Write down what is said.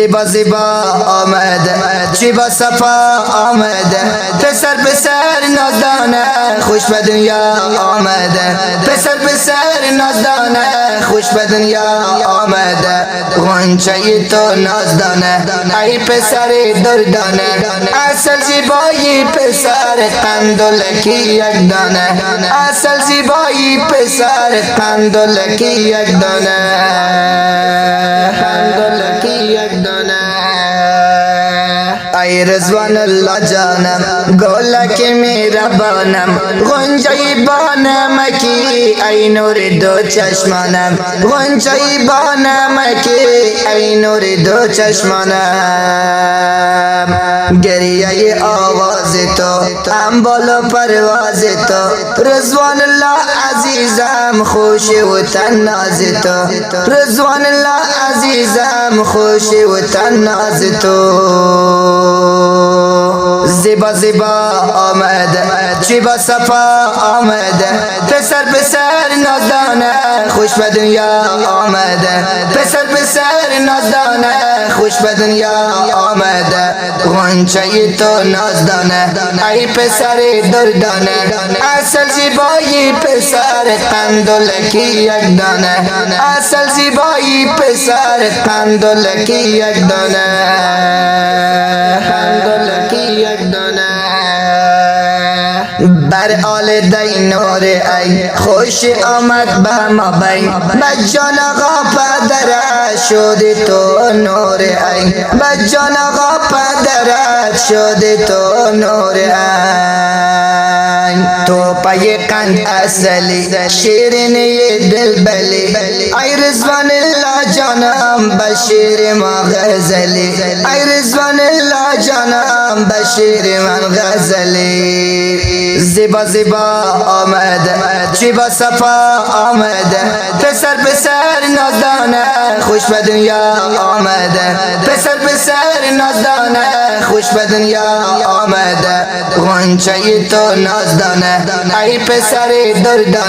زیبا زیبا آمده چی با صفا آمده پسر پسر نازدانه خوش به دنیا آمده پسر پسر نازدانه خوش به دنیا آمده غنچه تو نازدانه ای پسر دردانه اصل زیبایی پسر قندلکی یک دانه اصل زیبایی پسر قندلکی یک دانه قندلکی یک دانه ای رضوان الله جانم گلک مهربانم غنچه بانم کی ای نور دو چشمانم غنچه بانم کی ای نور دو چشمانم گریه آواز تو انبال و پرواز تو رضوان الله عزیزم خوش و تناز تو رضوان الله عزیزم خوش و تناز تو زیبا زیبا آمده چی با صفا آمده پسر پسر نازدانه خوش به دنیا آمده پسر پسر نازدانه خوش به دنیا آمده غنچه تو نازدانه ای پسر دردانه اصل زیبایی پسر قندلکی یک دانه اصل زیبایی پسر قندلکی یک دانه قندلکی یک دانه بر آل دینور ای خوش آمد به ما بین بجان آقا پدرت شد تو نور ای بجان آقا پدرت شد تو نور ای تو پای قند اصلی شیرینی دل بلی ای رضوان الله جانم بشیر ما غزلی ای رضوان الله جانم بشیر من غزلی زیبا زیبا آمده چی با صفا آمده پسر پسر نازدانه خوش به دنیا آمده پسر پسر نازدانه خوش به دنیا آمده غنچه تو نازدانه ای پسر دردانه